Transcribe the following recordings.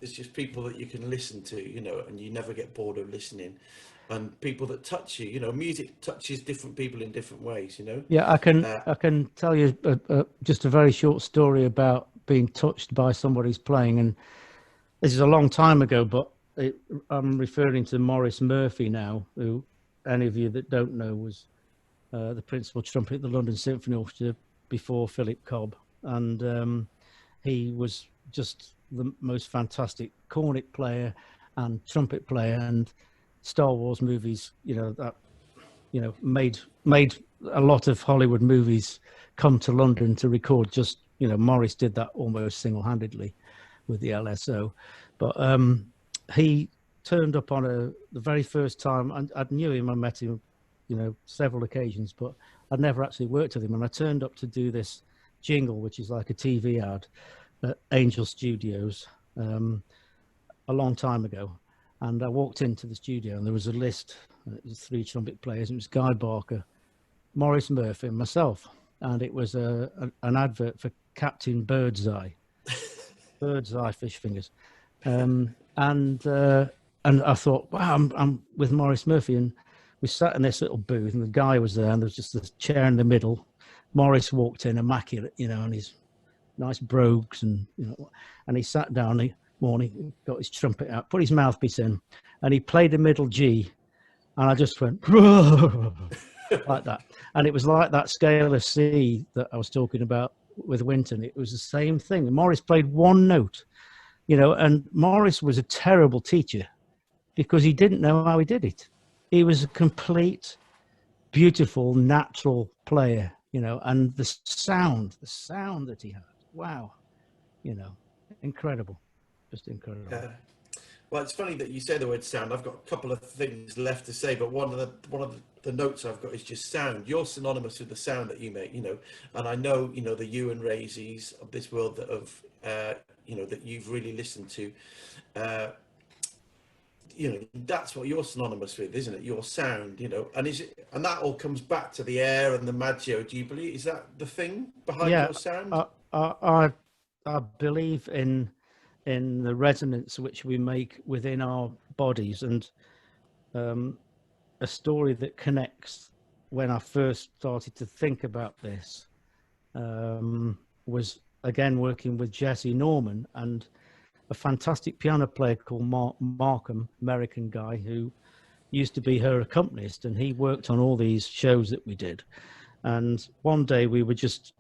it's just people that you can listen to, you know, and you never get bored of listening, and people that touch you. You know, music touches different people in different ways. You know. Yeah, I can Uh, I can tell you just a very short story about being touched by somebody's playing, and this is a long time ago, but I'm referring to Maurice Murphy now, who any of you that don't know was the principal trumpet at the London Symphony Orchestra before Philip Cobb, and he was just the most fantastic cornet player and trumpet player, and Star Wars movies, that made a lot of Hollywood movies come to London to record. Just Morris did that almost single-handedly with the LSO, but he turned up on the very first time. I knew him, I met him, several occasions, but I'd never actually worked with him. And I turned up to do this jingle, which is like a TV ad at Angel Studios a long time ago. And I walked into the studio and there was a list. It was 3 trumpet players. It was Guy Barker, Maurice Murphy, and myself. And it was an advert for Captain Birdseye, Birdseye fish fingers. And I thought, wow, I'm with Maurice Murphy. And we sat in this little booth and the guy was there and there was just this chair in the middle. Maurice walked in immaculate, and his nice brogues and, and he sat down morning, got his trumpet out, put his mouthpiece in, and he played a middle G, and I just went like that. And it was like that scale of C that I was talking about with Winton. It was the same thing. Morris played one note, and Morris was a terrible teacher because he didn't know how he did it. He was a complete, beautiful, natural player, and the sound that he had, wow, incredible. Just incredible. Yeah. Well, it's funny that you say the word sound. I've got a couple of things left to say, but one of the notes I've got is just sound. You're synonymous with the sound that you make, and I know, the you and Raisies of this world that have, that you've really listened to. That's what you're synonymous with, isn't it? Your sound, and that all comes back to the air and the Maggio. Do you believe, is that the thing behind Yeah, your sound? I believe in the resonance which we make within our bodies, and a story that connects when I first started to think about this was again working with Jesse Norman and a fantastic piano player called Markham, American guy who used to be her accompanist, and he worked on all these shows that we did. And one day we were just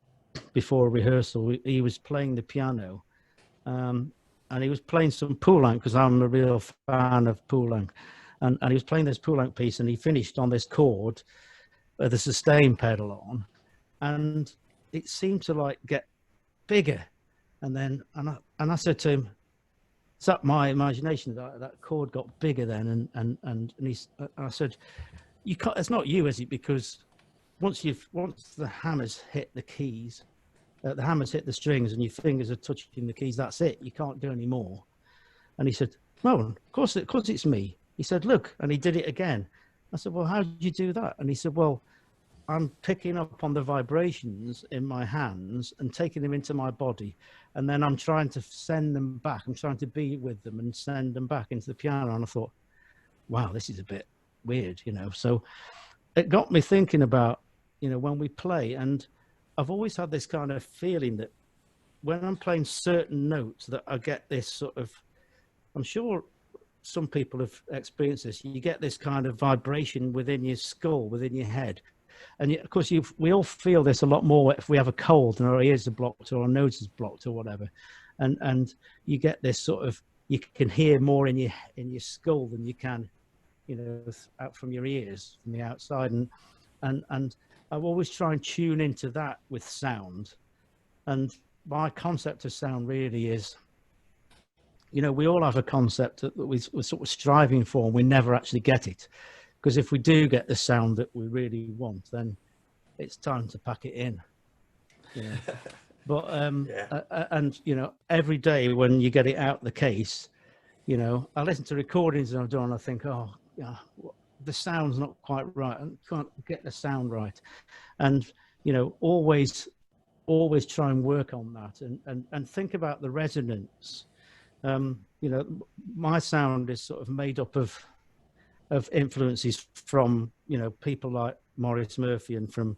before a rehearsal, he was playing the piano, and he was playing some Poulenc because I'm a real fan of Poulenc, and he was playing this Poulenc piece, and he finished on this chord, the sustain pedal on, and it seemed to like get bigger, and I said to him, "Is that my imagination? That chord got bigger then?" And I said, "You can't. It's not you, is it? Because once the hammers hit the keys." The hammers hit the strings and your fingers are touching the keys, that's it. You can't do any more. And he said, "No, of course it's me." He said, "Look," and he did it again. I said, "Well, how did you do that?" And he said, "Well, I'm picking up on the vibrations in my hands and taking them into my body. And then I'm trying to send them back. I'm trying to be with them and send them back into the piano." And I thought, wow, this is a bit weird, So it got me thinking about, when we play, and I've always had this kind of feeling that when I'm playing certain notes that I get this sort of, I'm sure some people have experienced this, you get this kind of vibration within your skull, within your head. And of course, we all feel this a lot more if we have a cold and our ears are blocked or our nose is blocked or whatever. And you get this sort of, you can hear more in your skull than you can, out from your ears, from the outside. And I always try and tune into that with sound. And my concept of sound really is, we all have a concept that we're sort of striving for, and we never actually get it. Because if we do get the sound that we really want, then it's time to pack it in. But Yeah. and every day when you get it out the case, I listen to recordings and I've done, and I think, oh yeah, the sound's not quite right. I can't get the sound right. And, always try and work on that and think about the resonance You know, my sound is sort of made up of influences from, you know, people like Maurice Murphy and from,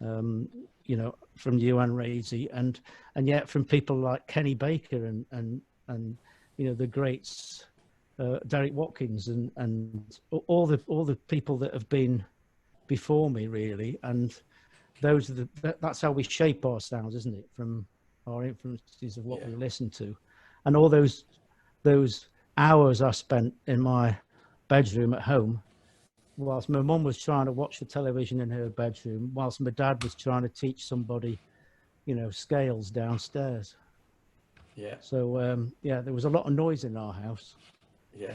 you know, from Ewan Raisey, and yet from people like Kenny Baker and you know, the greats, Derek Watkins and all the people that have been before me, really. And those are that's how we shape our sounds, isn't it? From our influences of what we listen to, and all those hours I spent in my bedroom at home, whilst my mum was trying to watch the television in her bedroom, whilst my dad was trying to teach somebody, you know, scales downstairs. Yeah. So yeah, there was a lot of noise in our house. Yeah.